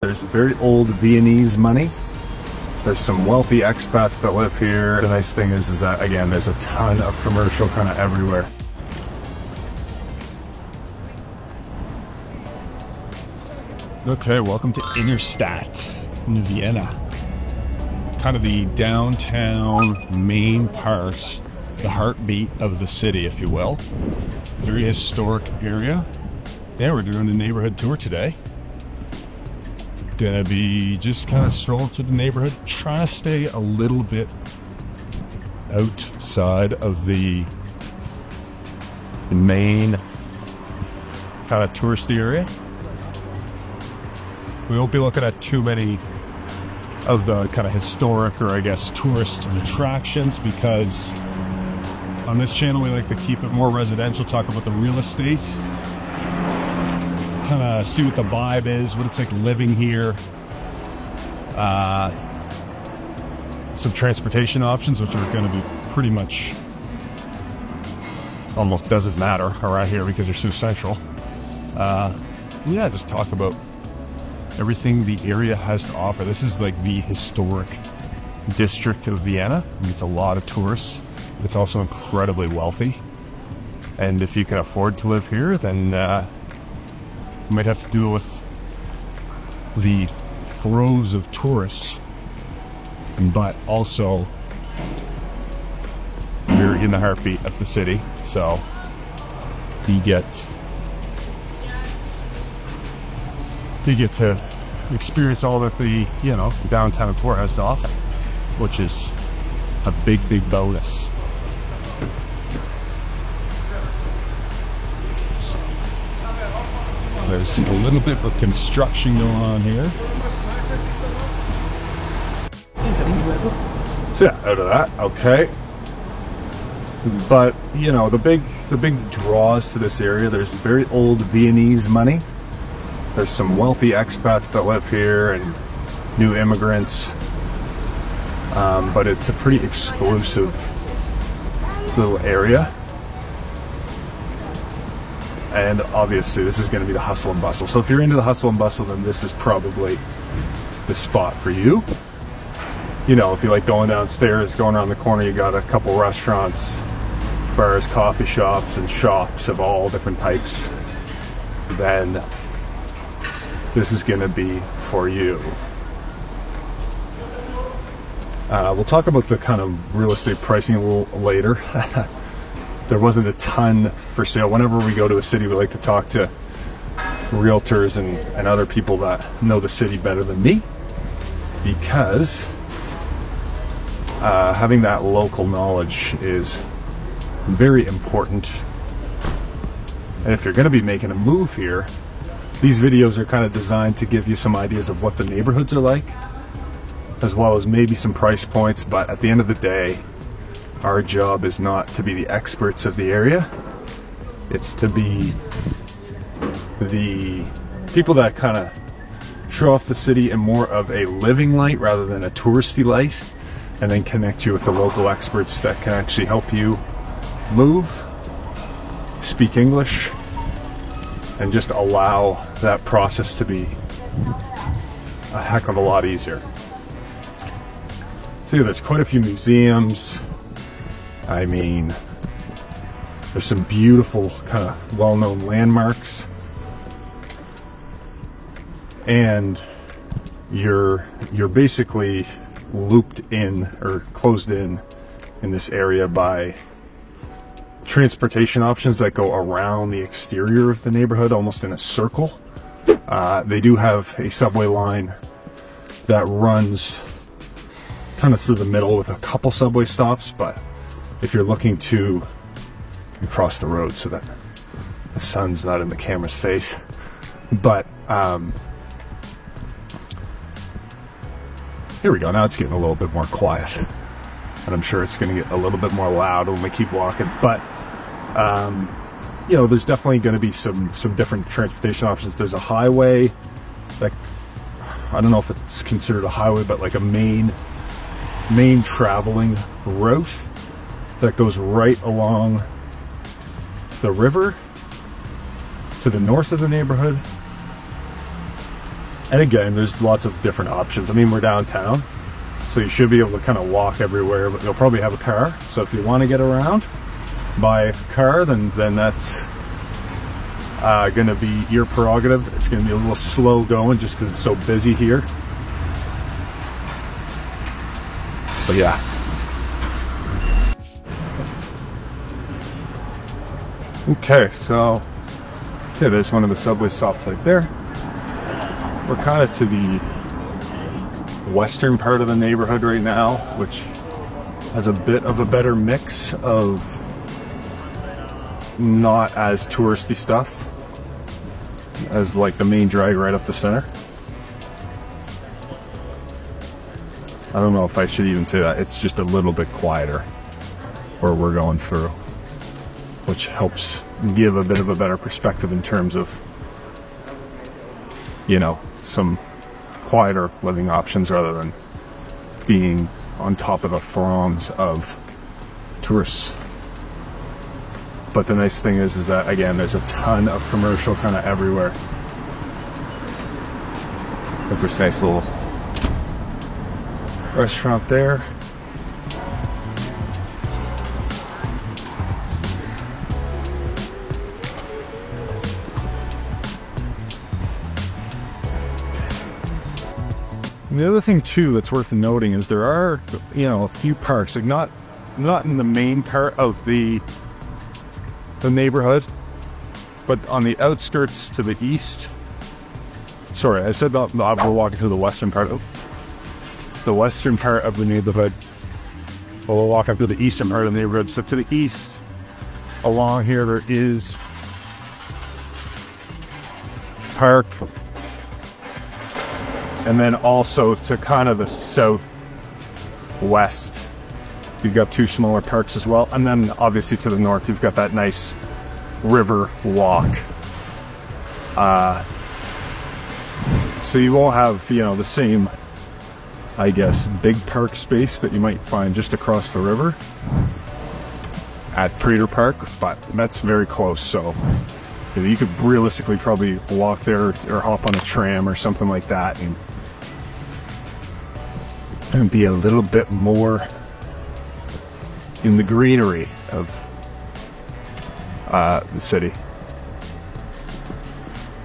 There's very old Viennese money. There's some wealthy expats that live here. The nice thing is that, again, there's a ton of commercial kind of everywhere. Okay, welcome to Innenstadt in Vienna. Kind of the downtown main part, the heartbeat of the city, if you will. Very historic area. Yeah, we're doing the neighborhood tour today. Gonna be just kind of strolling through the neighborhood, trying to stay a little bit outside of the main kind of touristy area. We won't be looking at too many of the kind of historic, or I guess tourist attractions, because on this channel we like to keep it more residential, talk about the real estate, kind of see what the vibe is, what it's like living here, some transportation options, which are going to be pretty much almost doesn't matter around here because you're so central. Yeah, just talk about everything the area has to offer. This is like the historic district of Vienna. It's a lot of tourists. It's also incredibly wealthy, and if you can afford to live here, then you might have to deal with the throes of tourists, but also you're in the heartbeat of the city, so you get to experience all that the downtown core has to offer, which is a big bonus. There's a little bit of construction going on here. So yeah, out of that, okay. But the big draws to this area, there's very old Viennese money. There's some wealthy expats that live here and new immigrants. But it's a pretty exclusive little area. And obviously this is going to be the hustle and bustle. So if you're into the hustle and bustle, then this is probably the spot for you. If you like going downstairs, going around the corner, you got a couple restaurants, bars, coffee shops, and shops of all different types, then this is going to be for you. We'll talk about the kind of real estate pricing a little later. There wasn't a ton for sale. Whenever we go to a city, we like to talk to realtors and other people that know the city better than me, because having that local knowledge is very important. And if you're going to be making a move here, these videos are kind of designed to give you some ideas of what the neighborhoods are like, as well as maybe some price points. But at the end of the day, our job is not to be the experts of the area. It's to be the people that kind of show off the city in more of a living light rather than a touristy light, and then connect you with the local experts that can actually help you move, speak English, and just allow that process to be a heck of a lot easier. So there's quite a few museums. I mean, there's some beautiful kind of well-known landmarks, and you're basically looped in or closed in this area by transportation options that go around the exterior of the neighborhood, almost in a circle. They do have a subway line that runs kind of through the middle with a couple subway stops, but if you're looking to cross the road so that the sun's not in the camera's face, but here we go. Now it's getting a little bit more quiet, and I'm sure it's going to get a little bit more loud when we keep walking. But there's definitely going to be some different transportation options. There's a highway that, I don't know if it's considered a highway, but like a main traveling route that goes right along the river to the north of the neighborhood. And again, there's lots of different options. I mean, we're downtown, so you should be able to kind of walk everywhere, but you'll probably have a car. So if you want to get around by car, then that's going to be your prerogative. It's going to be a little slow going just because it's so busy here. But yeah. Okay, so yeah, there's one of the subway stops right there. We're kind of to the western part of the neighborhood right now, which has a bit of a better mix of not as touristy stuff as like the main drag right up the center. I don't know if I should even say that. It's just a little bit quieter where we're going through, which helps give a bit of a better perspective in terms of, you know, some quieter living options rather than being on top of the throngs of tourists. But the nice thing is that, again, there's a ton of commercial kind of everywhere. Got this nice little restaurant there. And the other thing too that's worth noting is there are, you know, a few parks, like not in the main part of the neighborhood, but on the outskirts to the east. Sorry, I said that we're walking to the western part of the neighborhood. Well, we'll walk up to the eastern part of the neighborhood. So to the east, along here, there is park. And then also to kind of the southwest, you've got two smaller parks as well. And then obviously to the north, you've got that nice river walk. So you won't have, you know, the same, I guess, big park space that you might find just across the river at Prater Park, but that's very close. So you could realistically probably walk there or hop on a tram or something like that and be a little bit more in the greenery of the city.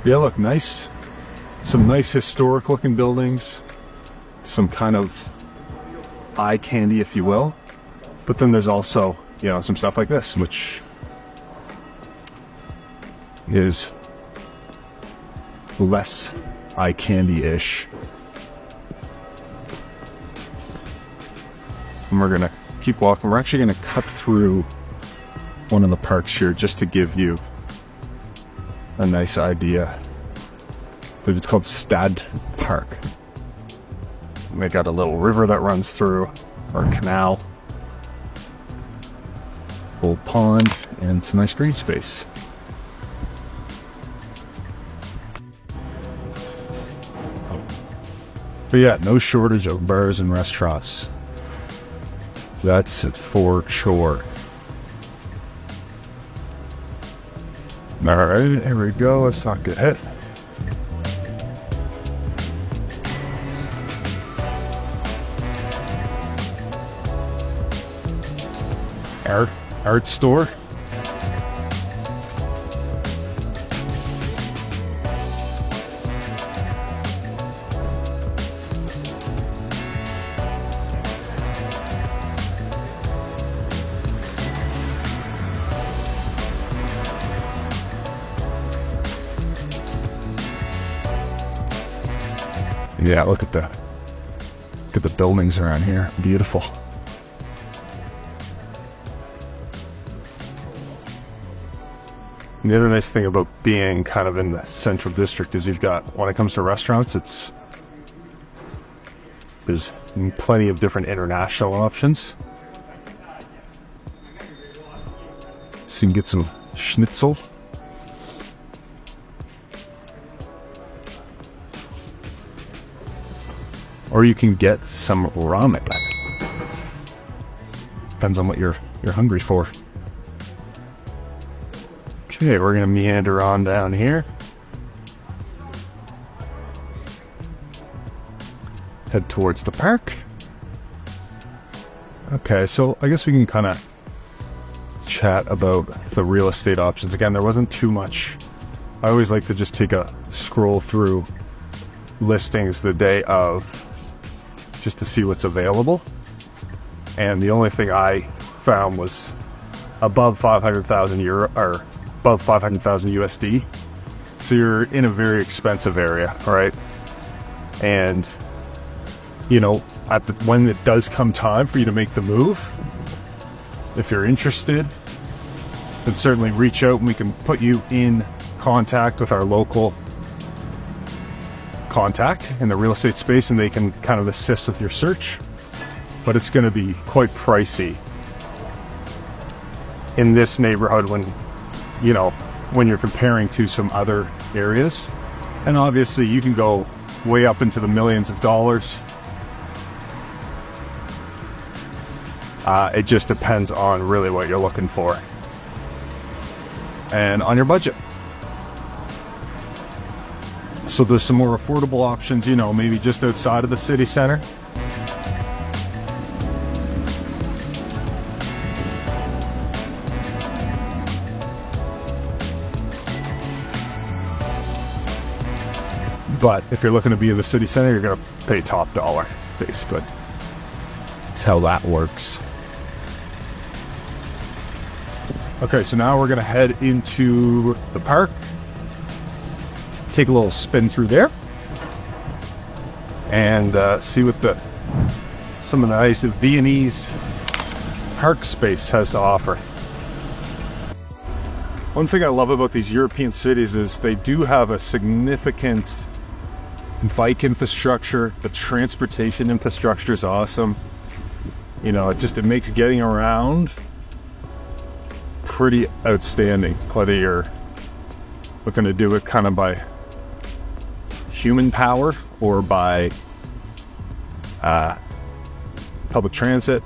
Yeah, look, nice. Some nice historic looking buildings. Some kind of eye candy, if you will. But then there's also, you know, some stuff like this, which is less eye candy-ish. And we're gonna keep walking. We're actually gonna cut through one of the parks here just to give you a nice idea. I believe it's called Stad Park. And they got a little river that runs through, or canal, little pond, and some nice green space. But yeah, no shortage of bars and restaurants. That's for sure. Alright, here we go. Let's not get hit. Art store. Yeah, look at the buildings around here. Beautiful. And the other nice thing about being kind of in the central district is you've got, when it comes to restaurants, there's plenty of different international options. So you can get some schnitzel. Or you can get some ramen. Depends on what you're hungry for. Okay, we're gonna meander on down here. head towards the park. Okay, so I guess we can kind of chat about the real estate options. Again, there wasn't too much. I always like to just take a scroll through listings the day of just to see what's available. And the only thing I found was above 500,000 euro or above 500,000 USD. So you're in a very expensive area, right? And you know, when it does come time for you to make the move, if you're interested, then certainly reach out and we can put you in contact with our local contact in the real estate space, and they can kind of assist with your search. But it's going to be quite pricey in this neighborhood when, you know, when you're comparing to some other areas. And obviously you can go way up into the millions of dollars. It just depends on really what you're looking for and on your budget. So there's some more affordable options, you know, maybe just outside of the city center. But if you're looking to be in the city center, you're going to pay top dollar, basically. That's how that works. Okay, so now we're going to head into the park. Take a little spin through there. And see what some of the nice Viennese park space has to offer. One thing I love about these European cities is they do have a significant bike infrastructure. The transportation infrastructure is awesome. You know, it makes getting around pretty outstanding, whether you're looking to do it kind of by human power or by public transit.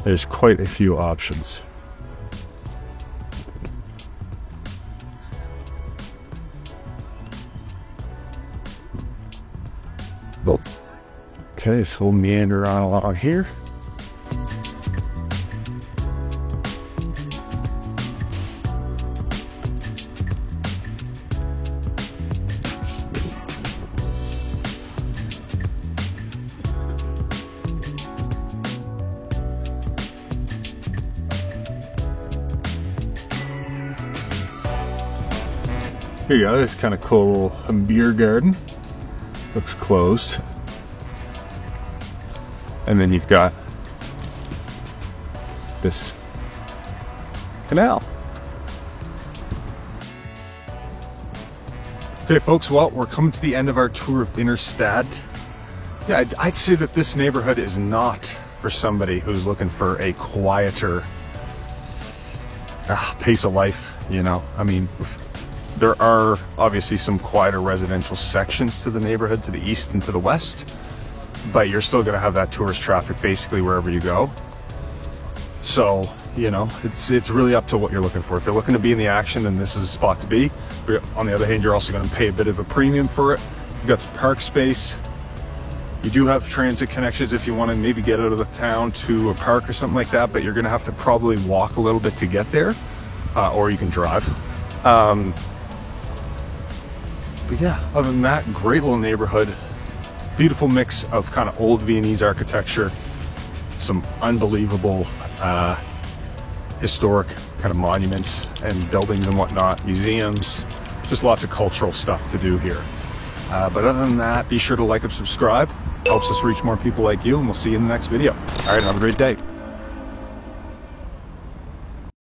There's quite a few options. Okay, so we'll meander on along here. Here you go, this kind of cool beer garden. Looks closed. And then you've got this canal. Okay folks, well, we're coming to the end of our tour of Innerstadt. Yeah, I'd say that this neighborhood is not for somebody who's looking for a quieter pace of life, you know. I mean, there are obviously some quieter residential sections to the neighborhood to the east and to the west, but you're still going to have that tourist traffic basically wherever you go. So, you know, it's really up to what you're looking for. If you're looking to be in the action, then this is a spot to be. But on the other hand, you're also going to pay a bit of a premium for it. You've got some park space. You do have transit connections if you want to maybe get out of the town to a park or something like that, but you're going to have to probably walk a little bit to get there, or you can drive. But yeah, other than that, great little neighborhood. Beautiful mix of kind of old Viennese architecture, some unbelievable historic kind of monuments and buildings and whatnot, museums, just lots of cultural stuff to do here. But other than that, be sure to like and subscribe. Helps us reach more people like you, and we'll see you in the next video. All right, have a great day.